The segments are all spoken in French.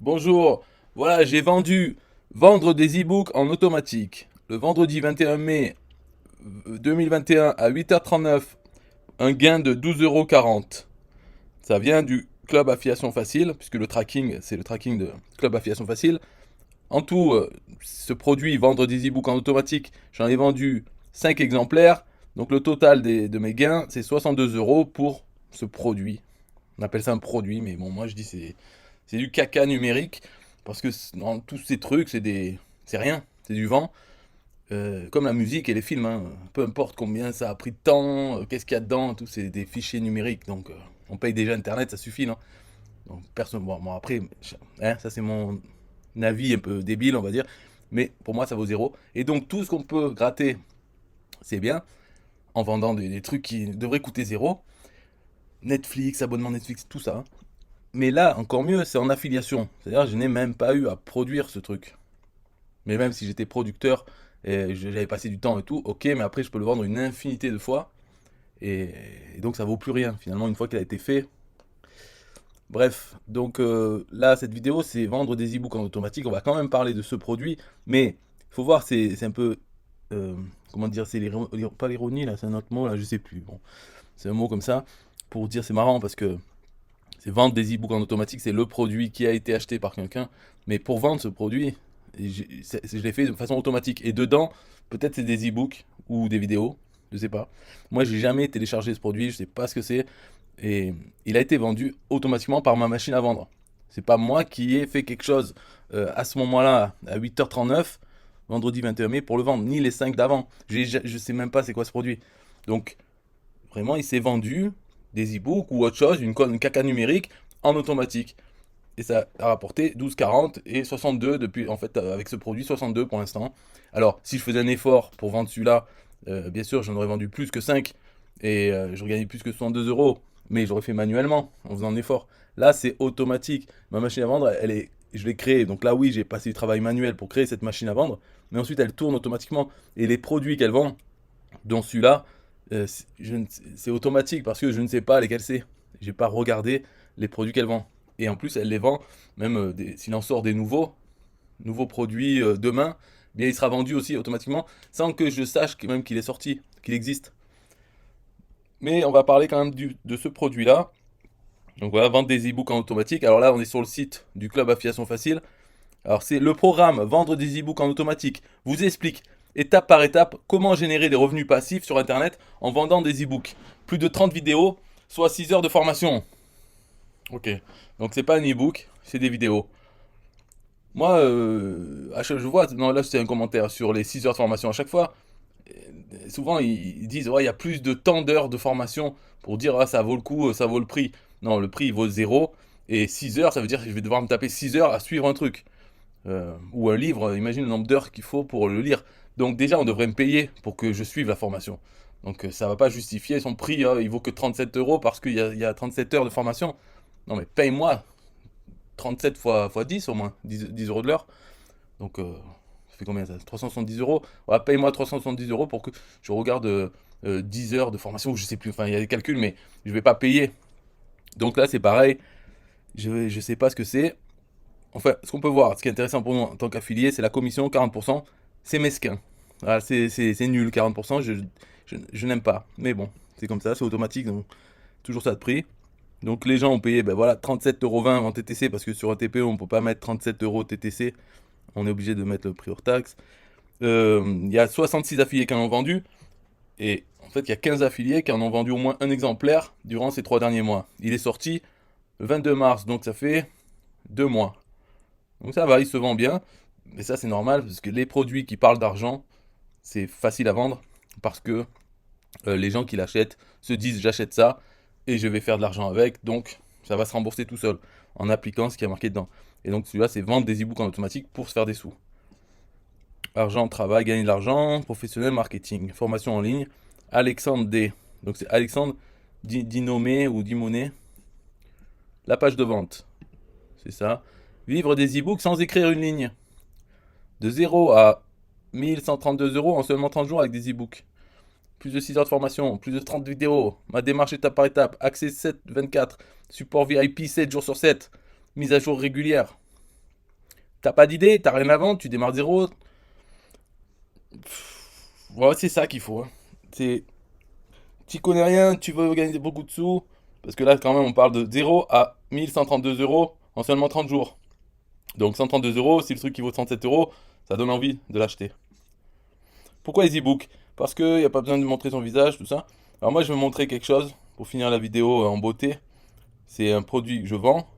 Bonjour, voilà, j'ai vendre des e-books en automatique. Le vendredi 21 mai 2021 à 8h39, un gain de 12,40 €. Ça vient du Club Affiliation Facile, puisque le tracking, c'est le tracking de Club Affiliation Facile. En tout, ce produit, vendre des e-books en automatique, j'en ai vendu 5 exemplaires. Donc le total de mes gains, c'est 62 € pour ce produit. On appelle ça un produit, mais bon, moi je dis c'est du caca numérique parce que dans tous ces trucs, c'est rien, c'est du vent. Comme la musique et les films, hein. Peu importe combien ça a pris de temps, qu'est-ce qu'il y a dedans, tout c'est des fichiers numériques. Donc on paye déjà Internet, ça suffit, non? Donc personne, bon, après, hein, ça c'est mon avis un peu débile, on va dire, mais pour moi ça vaut zéro. Et donc tout ce qu'on peut gratter, c'est bien, en vendant des trucs qui devraient coûter zéro. Netflix, abonnement Netflix, tout ça, hein. Mais là, encore mieux, c'est en affiliation. C'est-à-dire, je n'ai même pas eu à produire ce truc. Mais même si j'étais producteur et j'avais passé du temps et tout, ok, mais après, je peux le vendre une infinité de fois. Et, et donc, ça vaut plus rien, finalement, une fois qu'il a été fait. Bref, donc là, cette vidéo, c'est vendre des e-books en automatique. On va quand même parler de ce produit. Mais il faut voir, c'est un peu. Comment dire, c'est pas l'ironie, là, c'est un autre mot, là, je sais plus. Bon, c'est un mot comme ça. Pour dire, c'est marrant parce que c'est vendre des e-books en automatique, c'est le produit qui a été acheté par quelqu'un. Mais pour vendre ce produit, je l'ai fait de façon automatique. Et dedans, peut-être c'est des e-books ou des vidéos, je sais pas. Moi, j'ai jamais téléchargé ce produit, je sais pas ce que c'est. Et il a été vendu automatiquement par ma machine à vendre. C'est pas moi qui ai fait quelque chose à ce moment-là, à 8h39, vendredi 21 mai, pour le vendre, ni les 5 d'avant. Je sais même pas c'est quoi ce produit. Donc, vraiment, il s'est vendu des e-books ou autre chose, une caca numérique en automatique. Et ça a rapporté 12,40 et 62 depuis, en fait, avec ce produit, 62 pour l'instant. Alors, si je faisais un effort pour vendre celui-là, bien sûr, j'en aurais vendu plus que 5 et j'aurais gagné plus que 62 euros. Mais j'aurais fait manuellement en faisant un effort. Là, c'est automatique. Ma machine à vendre, je l'ai créée. Donc là, oui, j'ai passé du travail manuel pour créer cette machine à vendre. Mais ensuite, elle tourne automatiquement. Et les produits qu'elle vend, dont celui-là, c'est automatique parce que je ne sais pas lesquels c'est. J'ai pas regardé les produits qu'elle vend. Et en plus, elle les vend, même s'il en sort des nouveaux produits demain, bien il sera vendu aussi automatiquement sans que je sache même qu'il est sorti, qu'il existe. Mais on va parler quand même de ce produit-là. Donc voilà, vendre des e-books en automatique. Alors là, on est sur le site du Club Affiliation Facile. Alors c'est le programme Vendre des e-books en automatique vous explique étape par étape comment générer des revenus passifs sur internet en vendant des e-books. Plus de 30 vidéos, soit 6 heures de formation. Ok, donc c'est pas un e-book, c'est des vidéos. Moi, je vois, non, là c'est un commentaire sur les 6 heures de formation à chaque fois. Souvent ils disent, ouais, il y a plus de tant d'heures de formation pour dire, ah, ça vaut le coup, ça vaut le prix. Non, le prix il vaut zéro. Et 6 heures, ça veut dire que je vais devoir me taper 6 heures à suivre un truc. Ou un livre, imagine le nombre d'heures qu'il faut pour le lire. Donc déjà, on devrait me payer pour que je suive la formation. Donc ça va pas justifier son prix, il vaut que 37 euros parce qu'il y a 37 heures de formation. Non mais paye-moi 37 fois 10 au moins, 10 euros de l'heure. Donc ça fait combien ça? 370 euros. Ouais, paye-moi 370 euros pour que je regarde 10 heures de formation, ou je sais plus, enfin il y a des calculs, mais je vais pas payer. Donc là c'est pareil, je sais pas ce que c'est. Enfin, ce qu'on peut voir, ce qui est intéressant pour nous en tant qu'affilié, c'est la commission, 40%. C'est mesquin. Voilà, c'est nul, 40%. Je n'aime pas. Mais bon, c'est comme ça, c'est automatique. Donc, toujours ça de prix. Donc, les gens ont payé ben voilà, 37,20 € en TTC parce que sur un TPE, on ne peut pas mettre 37 € TTC. On est obligé de mettre le prix hors taxe. Il y a 66 affiliés qui en ont vendu. Et en fait, il y a 15 affiliés qui en ont vendu au moins un exemplaire durant ces 3 derniers mois. Il est sorti le 22 mars, donc ça fait 2 mois. Donc ça va, il se vend bien. Mais ça, c'est normal, parce que les produits qui parlent d'argent, c'est facile à vendre, parce que les gens qui l'achètent se disent j'achète ça, et je vais faire de l'argent avec, donc ça va se rembourser tout seul, en appliquant ce qui est marqué dedans. Et donc celui-là, c'est vendre des e-books en automatique pour se faire des sous. Argent, travail, gagner de l'argent, professionnel, marketing, formation en ligne. Alexandre D. Donc c'est Alexandre Dinomé ou Dimoné. La page de vente, c'est ça. Vivre des e-books sans écrire une ligne. De 0 à 1132 euros en seulement 30 jours avec des e-books. Plus de 6 heures de formation, plus de 30 vidéos, ma démarche étape par étape, accès 7-24, support VIP 7 jours sur 7, mise à jour régulière. T'as pas d'idée, t'as rien à vendre, tu démarres zéro. Ouais, c'est ça qu'il faut, hein. C'est, tu connais rien, tu veux gagner beaucoup de sous. Parce que là, quand même, on parle de 0 à 1132 € en seulement 30 jours. Donc 132 €, si le truc qui vaut 37 €, ça donne envie de l'acheter. Pourquoi les e-books? Parce qu'il n'y a pas besoin de montrer son visage, tout ça. Alors moi, je vais montrer quelque chose pour finir la vidéo en beauté. C'est un produit que je vends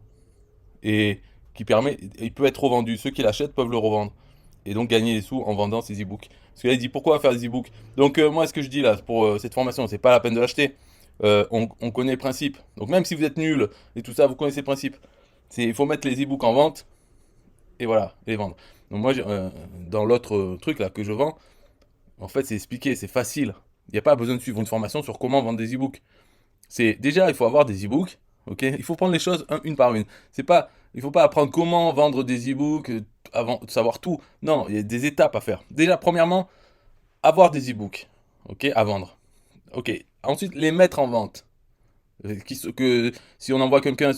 et qui permet, il peut être revendu. Ceux qui l'achètent peuvent le revendre et donc gagner des sous en vendant ces e-books. Parce qu'il a dit pourquoi faire des e-books. Donc moi, ce que je dis là pour cette formation, c'est pas la peine de l'acheter. On connaît le principe. Donc même si vous êtes nul et tout ça, vous connaissez le principe. Il faut mettre les e-books en vente et voilà, et les vendre. Donc moi, dans l'autre truc là que je vends, en fait, c'est expliqué, c'est facile. Il n'y a pas besoin de suivre une formation sur comment vendre des e-books. C'est déjà, il faut avoir des e-books, ok? Il faut prendre les choses une par une. C'est pas, il faut pas apprendre comment vendre des e-books avant de savoir tout. Non, il y a des étapes à faire. Déjà, premièrement, avoir des e-books, ok, à vendre. Ok. Ensuite, les mettre en vente. Que si on envoie quelqu'un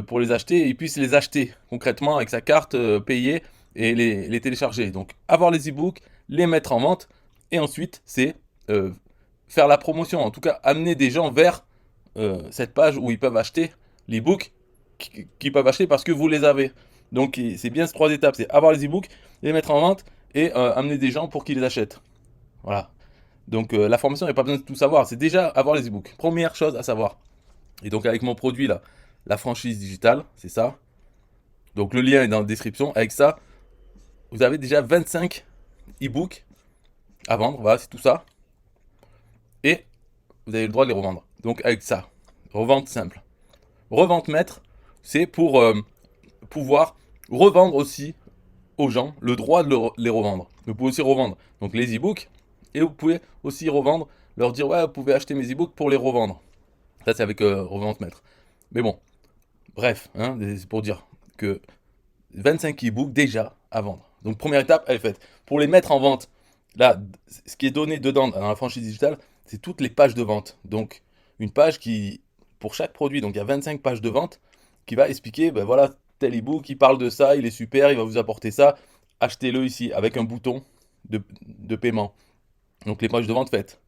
pour les acheter, il puisse les acheter concrètement avec sa carte, payer et les télécharger. Donc, avoir les e-books, les mettre en vente, et ensuite, c'est faire la promotion. En tout cas, amener des gens vers cette page où ils peuvent acheter l'e-book qu'ils peuvent acheter parce que vous les avez. Donc, c'est bien ces trois étapes, c'est avoir les e-books, les mettre en vente et amener des gens pour qu'ils les achètent. Voilà. Donc, la formation, il n'y a pas besoin de tout savoir, c'est déjà avoir les e-books. Première chose à savoir. Et donc avec mon produit là, la franchise digitale, c'est ça. Donc le lien est dans la description. Avec ça, vous avez déjà 25 e-books à vendre. Voilà, c'est tout ça. Et vous avez le droit de les revendre. Donc avec ça, revente simple. Revente maître, c'est pour pouvoir revendre aussi aux gens le droit de les revendre. Vous pouvez aussi revendre donc les e-books et vous pouvez aussi revendre, leur dire ouais, vous pouvez acheter mes e-books pour les revendre. Ça c'est avec revente maître. Mais bon, bref, hein, c'est pour dire que 25 e-books déjà à vendre. Donc première étape, elle est faite. Pour les mettre en vente, là, ce qui est donné dedans dans la franchise digitale, c'est toutes les pages de vente. Donc une page qui, pour chaque produit, donc il y a 25 pages de vente, qui va expliquer, ben voilà, tel e-book, il parle de ça, il est super, il va vous apporter ça, achetez-le ici, avec un bouton de paiement. Donc les pages de vente faites.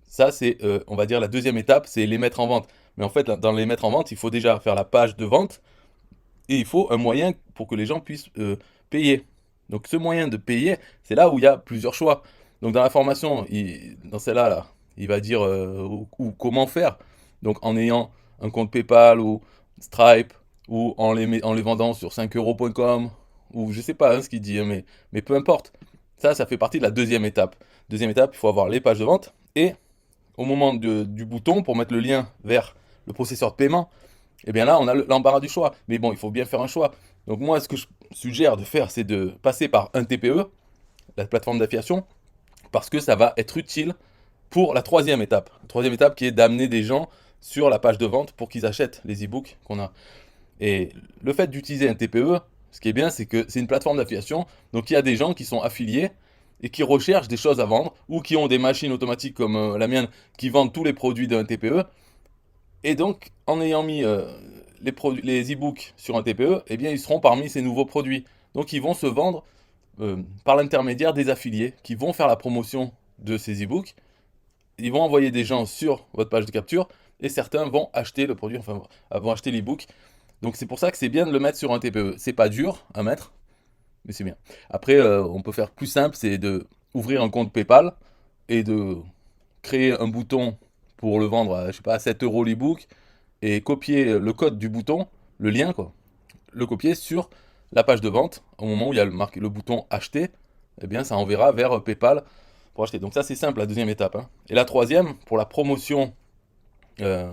Ça, c'est, on va dire, la deuxième étape, c'est les mettre en vente. Mais en fait, dans les mettre en vente, il faut déjà faire la page de vente et il faut un moyen pour que les gens puissent payer. Donc ce moyen de payer, c'est là où il y a plusieurs choix. Donc dans la formation, dans celle-là, là, il va dire comment faire. Donc en ayant un compte PayPal ou Stripe ou en les vendant sur 5euros.com ou je sais pas hein, ce qu'il dit, hein, mais peu importe. Ça fait partie de la deuxième étape. Deuxième étape, il faut avoir les pages de vente et au moment du bouton pour mettre le lien vers le processeur de paiement, et bien là, on a l'embarras du choix. Mais bon, il faut bien faire un choix. Donc moi, ce que je suggère de faire, c'est de passer par un TPE, la plateforme d'affiliation, parce que ça va être utile pour la troisième étape. La troisième étape qui est d'amener des gens sur la page de vente pour qu'ils achètent les e-books qu'on a. Et le fait d'utiliser un TPE, ce qui est bien, c'est que c'est une plateforme d'affiliation. Donc il y a des gens qui sont affiliés et qui recherchent des choses à vendre ou qui ont des machines automatiques comme la mienne qui vendent tous les produits d'un TPE. Et donc, en ayant mis les e-books sur un TPE, eh bien, ils seront parmi ces nouveaux produits. Donc, ils vont se vendre par l'intermédiaire des affiliés qui vont faire la promotion de ces e-books. Ils vont envoyer des gens sur votre page de capture et certains vont acheter le produit, enfin, vont acheter l'e-book. Donc, c'est pour ça que c'est bien de le mettre sur un TPE. C'est pas dur à mettre, mais c'est bien. Après, on peut faire plus simple, c'est de ouvrir un compte PayPal et de créer un bouton pour le vendre à, je sais pas, à 7 € l'e-book et copier le code du bouton, le lien quoi, le copier sur la page de vente. Au moment où il y a le bouton acheter, eh bien ça enverra vers PayPal pour acheter. Donc ça c'est simple, la deuxième étape, hein. Et la troisième, pour la promotion, euh,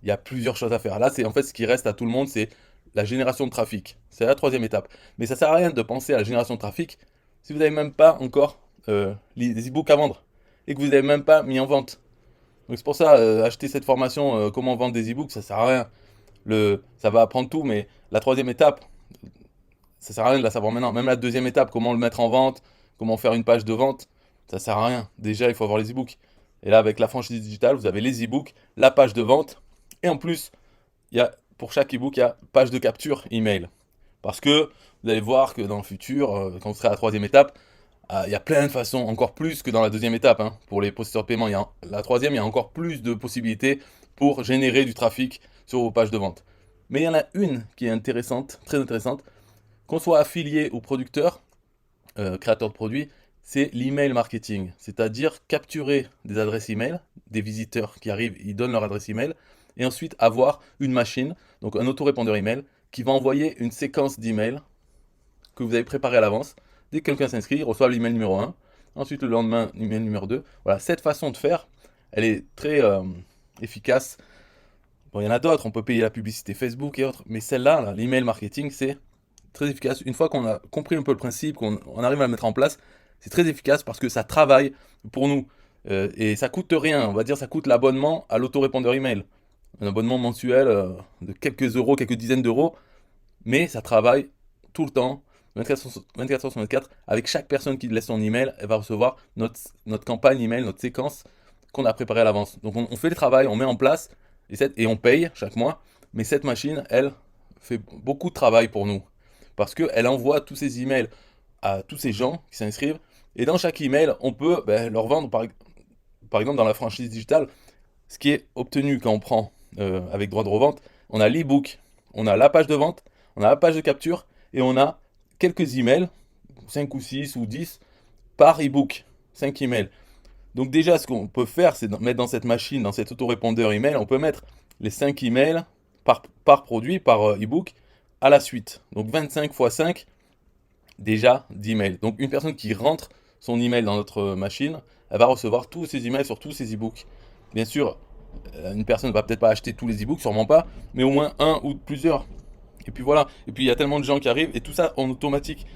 il y a plusieurs choses à faire. Là c'est en fait ce qui reste à tout le monde, c'est la génération de trafic. C'est la troisième étape. Mais ça sert à rien de penser à la génération de trafic si vous n'avez même pas encore les e-books à vendre et que vous n'avez même pas mis en vente. Donc c'est pour ça, acheter cette formation, comment vendre des e-books, ça sert à rien. Ça va apprendre tout, mais la troisième étape, ça sert à rien de la savoir maintenant. Même la deuxième étape, comment le mettre en vente, comment faire une page de vente, ça sert à rien. Déjà, il faut avoir les e-books. Et là, avec la franchise digitale, vous avez les e-books, la page de vente, et en plus, pour chaque e-book, il y a page de capture email. Parce que vous allez voir que dans le futur, quand vous serez à la troisième étape, il y a plein de façons, encore plus que dans la deuxième étape, hein. Pour les processeurs de paiement, la troisième, il y a encore plus de possibilités pour générer du trafic sur vos pages de vente. Mais il y en a une qui est intéressante, très intéressante, qu'on soit affilié ou producteur, créateur de produits, c'est l'email marketing. C'est-à-dire capturer des adresses email, des visiteurs qui arrivent, ils donnent leur adresse email, et ensuite avoir une machine, donc un autorépondeur email, qui va envoyer une séquence d'emails que vous avez préparé à l'avance. Dès que quelqu'un s'inscrit, il reçoit l'email numéro 1. Ensuite, le lendemain, l'email numéro 2. Voilà, cette façon de faire, elle est très efficace. Bon, il y en a d'autres, on peut payer la publicité Facebook et autres, mais celle-là, là, l'email marketing, c'est très efficace. Une fois qu'on a compris un peu le principe, qu'on arrive à le mettre en place, c'est très efficace parce que ça travaille pour nous. Et ça coûte rien, on va dire ça coûte l'abonnement à l'autorépondeur email. Un abonnement mensuel de quelques euros, quelques dizaines d'euros, mais ça travaille tout le temps, 24 heures sur 24, avec chaque personne qui laisse son email, elle va recevoir notre campagne email, notre séquence qu'on a préparée à l'avance. Donc on fait le travail, on met en place, et on paye chaque mois, mais cette machine, elle, fait beaucoup de travail pour nous. Parce qu'elle envoie tous ces emails à tous ces gens qui s'inscrivent, et dans chaque email, on peut leur vendre, par exemple dans la franchise digitale, ce qui est obtenu quand on prend avec droit de revente, on a l'e-book, on a la page de vente, on a la page de capture, et on a quelques emails, 5 ou 6 ou 10 par e-book, 5 emails. Donc déjà, ce qu'on peut faire, c'est mettre dans cette machine, dans cet autorépondeur email, on peut mettre les 5 emails par produit, par e-book, à la suite. Donc 25 fois 5, déjà 10 emails. Donc une personne qui rentre son email dans notre machine, elle va recevoir tous ces emails sur tous ces e-books. Bien sûr, une personne ne va peut-être pas acheter tous les e-books, sûrement pas, mais au moins un ou plusieurs. Et puis voilà, et puis il y a tellement de gens qui arrivent, et tout ça en automatique.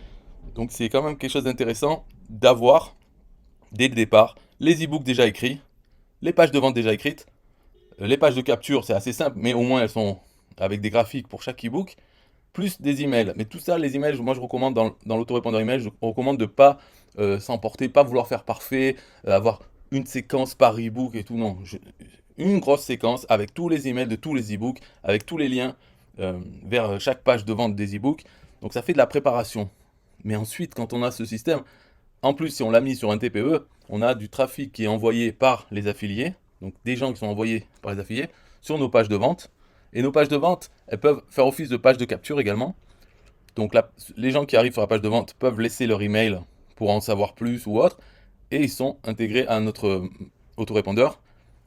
Donc c'est quand même quelque chose d'intéressant d'avoir, dès le départ, les e-books déjà écrits, les pages de vente déjà écrites, les pages de capture, c'est assez simple, mais au moins elles sont avec des graphiques pour chaque e-book, plus des emails. Mais tout ça, les emails, moi je recommande dans l'autorépondeur email, je recommande de ne pas s'emporter, pas vouloir faire parfait, avoir une séquence par e-book et tout. Non, une grosse séquence avec tous les emails de tous les e-books, avec tous les liens vers chaque page de vente des e-books. Donc ça fait de la préparation. Mais ensuite, quand on a ce système, en plus, si on l'a mis sur un TPE, on a du trafic qui est envoyé par les affiliés, donc des gens qui sont envoyés par les affiliés, sur nos pages de vente. Et nos pages de vente, elles peuvent faire office de page de capture également. Donc les gens qui arrivent sur la page de vente peuvent laisser leur email pour en savoir plus ou autre, et ils sont intégrés à notre autorépondeur,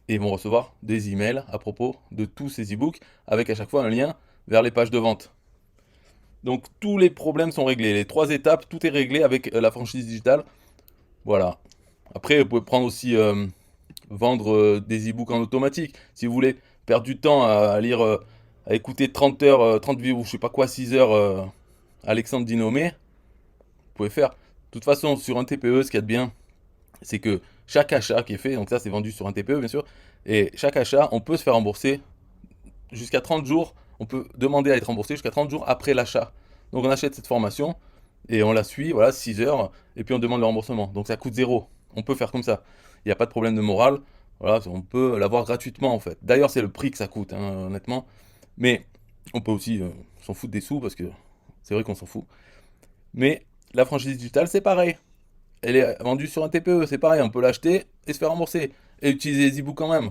et ils vont recevoir des emails à propos de tous ces e-books, avec à chaque fois un lien vers les pages de vente. Donc tous les problèmes sont réglés, les 3 étapes, tout est réglé avec la franchise digitale. Voilà. Après, vous pouvez prendre aussi vendre des e-books en automatique. Si vous voulez perdre du temps à lire, à écouter 30 heures, 30 vidéos, je sais pas quoi, 6 heures Alexandre Dinomé, vous pouvez faire. De toute façon, sur un TPE, ce qu'il y a de bien, c'est que chaque achat qui est fait, donc ça c'est vendu sur un TPE bien sûr, et chaque achat, on peut se faire rembourser jusqu'à 30 jours, on peut demander à être remboursé jusqu'à 30 jours après l'achat. Donc on achète cette formation et on la suit, voilà, 6 heures, et puis on demande le remboursement. Donc ça coûte zéro. On peut faire comme ça. Il n'y a pas de problème de morale. Voilà, on peut l'avoir gratuitement en fait. D'ailleurs, c'est le prix que ça coûte, hein, honnêtement. Mais on peut aussi s'en foutre des sous parce que c'est vrai qu'on s'en fout. Mais la franchise digitale, c'est pareil. Elle est vendue sur un TPE, c'est pareil. On peut l'acheter et se faire rembourser. Et utiliser les e-books quand même.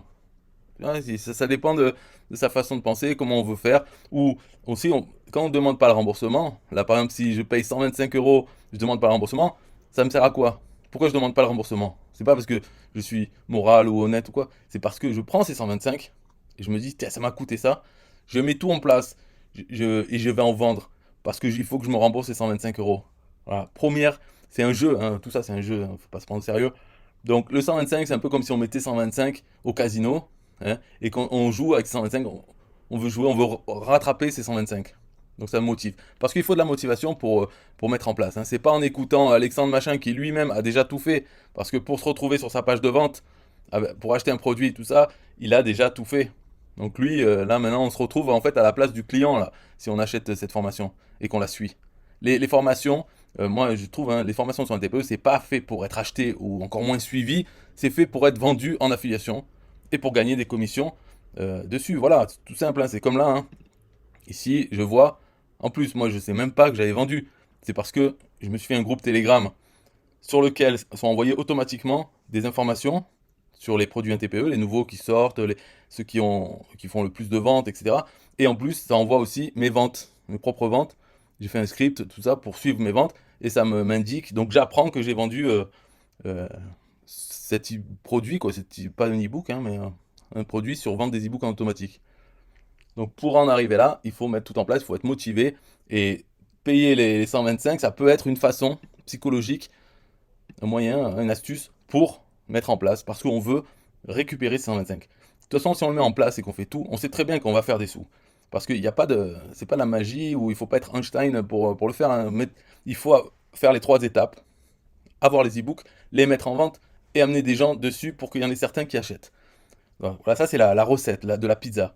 Ouais, ça dépend de sa façon de penser, comment on veut faire. Ou aussi, quand on ne demande pas le remboursement, là par exemple, si je paye 125 euros, je ne demande pas le remboursement, ça me sert à quoi? Pourquoi je ne demande pas le remboursement? C'est pas parce que je suis moral ou honnête ou quoi, c'est parce que je prends ces 125 et je me dis, tiens, ça m'a coûté ça, je mets tout en place et je vais en vendre parce qu'il faut que je me rembourse ces 125 euros. Voilà, première, c'est un jeu, hein, tout ça c'est un jeu, hein, faut pas se prendre au sérieux. Donc le 125, c'est un peu comme si on mettait 125 au casino, hein, et quand on joue avec 125, on veut jouer, on veut rattraper ces 125. Donc ça me motive. Parce qu'il faut de la motivation pour mettre en place. Hein. C'est pas en écoutant Alexandre Machin qui lui-même a déjà tout fait. Parce que pour se retrouver sur sa page de vente, pour acheter un produit et tout ça, il a déjà tout fait. Donc lui, là maintenant, on se retrouve en fait à la place du client, là, si on achète cette formation et qu'on la suit. Les formations, moi je trouve, hein, les formations sur un TPE, c'est pas fait pour être acheté ou encore moins suivi, c'est fait pour être vendu en affiliation et pour gagner des commissions dessus. Voilà, c'est tout simple, hein, c'est comme là. Hein. Ici, je vois En plus, moi, je sais même pas que j'avais vendu. C'est parce que je me suis fait un groupe Telegram sur lequel sont envoyées automatiquement des informations sur les produits 1TPE, les nouveaux qui sortent, ceux qui font le plus de ventes, etc. Et en plus, ça envoie aussi mes ventes, mes propres ventes. J'ai fait un script, tout ça, pour suivre mes ventes, et ça m'indique. Donc j'apprends que j'ai vendu euh, cet produit, quoi. C'est pas un e-book, hein, mais un produit sur vente des e-books en automatique. Donc pour en arriver là, il faut mettre tout en place, il faut être motivé, et payer les 125, ça peut être une façon psychologique, un moyen, une astuce pour mettre en place, parce qu'on veut récupérer ces 125. De toute façon, si on le met en place et qu'on fait tout, on sait très bien qu'on va faire des sous. Parce qu'il n'y a pas de, c'est pas la magie, ou il faut pas être Einstein pour le faire, hein. Mais il faut faire les 3 étapes, avoir les e-books, les mettre en vente et amener des gens dessus pour qu'il y en ait certains qui achètent. Voilà, ça c'est la recette de la pizza.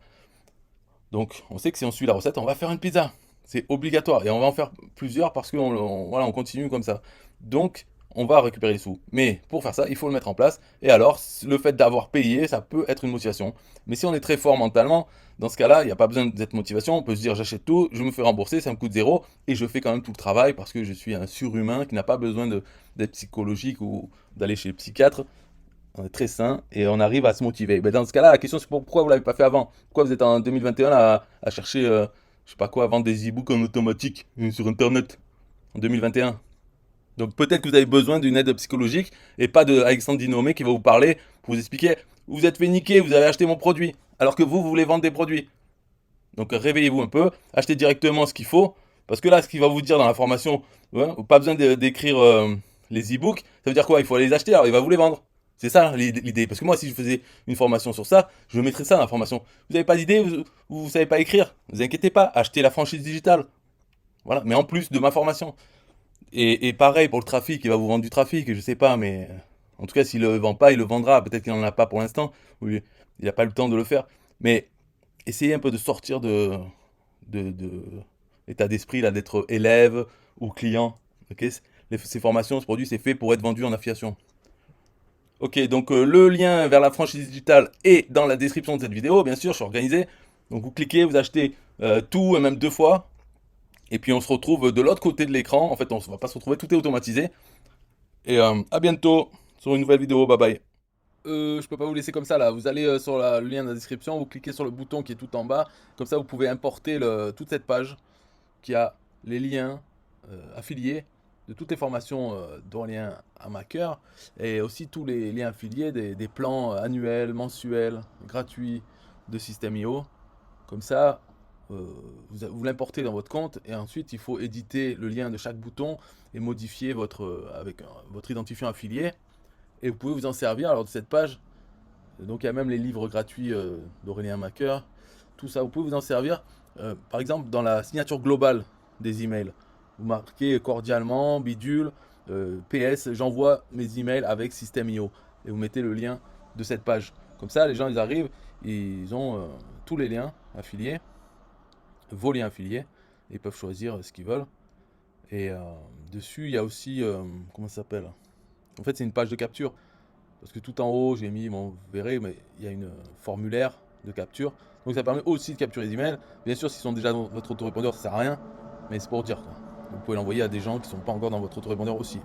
Donc on sait que si on suit la recette, on va faire une pizza. C'est obligatoire. Et on va en faire plusieurs parce qu'on voilà, on continue comme ça. Donc on va récupérer les sous. Mais pour faire ça, il faut le mettre en place. Et alors, le fait d'avoir payé, ça peut être une motivation. Mais si on est très fort mentalement, dans ce cas-là, il n'y a pas besoin de cette motivation. On peut se dire, j'achète tout, je me fais rembourser, ça me coûte zéro. Et je fais quand même tout le travail parce que je suis un surhumain qui n'a pas besoin d'être psychologique ou d'aller chez le psychiatre. On est très sain et on arrive à se motiver. Ben dans ce cas-là, la question c'est pourquoi vous l'avez pas fait avant? Pourquoi vous êtes en 2021 à chercher, je sais pas quoi, à vendre des e-books en automatique sur Internet en 2021? Donc peut-être que vous avez besoin d'une aide psychologique et pas de Alexandre Dinomé qui va vous parler pour vous expliquer vous vous êtes fait niquer, vous avez acheté mon produit alors que vous voulez vendre des produits. Donc réveillez-vous un peu, achetez directement ce qu'il faut parce que là, ce qu'il va vous dire dans la formation, ouais, pas besoin d'écrire les e-books, ça veut dire quoi? Il faut aller les acheter alors il va vous les vendre. C'est ça l'idée. Parce que moi, si je faisais une formation sur ça, je mettrais ça dans la formation. Vous n'avez pas d'idée, vous ne savez pas écrire, ne vous inquiétez pas, achetez la franchise digitale. Voilà, mais en plus de ma formation. Et pareil pour le trafic, il va vous vendre du trafic, je sais pas, mais en tout cas, s'il le vend pas, il le vendra. Peut-être qu'il n'en a pas pour l'instant, ou il n'a pas le temps de le faire. Mais essayez un peu de sortir de l'état d'esprit là d'être élève ou client. Ok. Ces formations, ce produit, c'est fait pour être vendu en affiliation. Ok, donc le lien vers la franchise digitale est dans la description de cette vidéo, bien sûr, je suis organisé. Donc vous cliquez, vous achetez tout, et même 2 fois. Et puis on se retrouve de l'autre côté de l'écran. En fait, on ne va pas se retrouver, tout est automatisé. Et à bientôt sur une nouvelle vidéo, bye bye. Je peux pas vous laisser comme ça là. Vous allez sur le lien de la description, vous cliquez sur le bouton qui est tout en bas. Comme ça, vous pouvez importer toute cette page qui a les liens affiliés de toutes les formations d'Aurélien Amaker et aussi tous les liens affiliés des plans annuels, mensuels, gratuits de System.io. Comme ça, vous l'importez dans votre compte et ensuite il faut éditer le lien de chaque bouton et modifier avec votre identifiant affilié. Et vous pouvez vous en servir alors de cette page. Donc il y a même les livres gratuits d'Aurélien Macker. Tout ça, vous pouvez vous en servir. Par exemple, dans la signature globale des emails, vous marquez cordialement, bidule, PS, j'envoie mes emails avec System.io. Et vous mettez le lien de cette page. Comme ça, les gens, ils arrivent, ils ont tous les liens affiliés, vos liens affiliés, et ils peuvent choisir ce qu'ils veulent. Et dessus, il y a aussi, comment ça s'appelle? En fait, c'est une page de capture. Parce que tout en haut, j'ai mis, bon, vous verrez, mais il y a une formulaire de capture. Donc ça permet aussi de capturer les emails. Bien sûr, s'ils sont déjà dans votre autorépondeur, ça sert à rien. Mais c'est pour dire quoi. Vous pouvez l'envoyer à des gens qui ne sont pas encore dans votre autorépondeur aussi.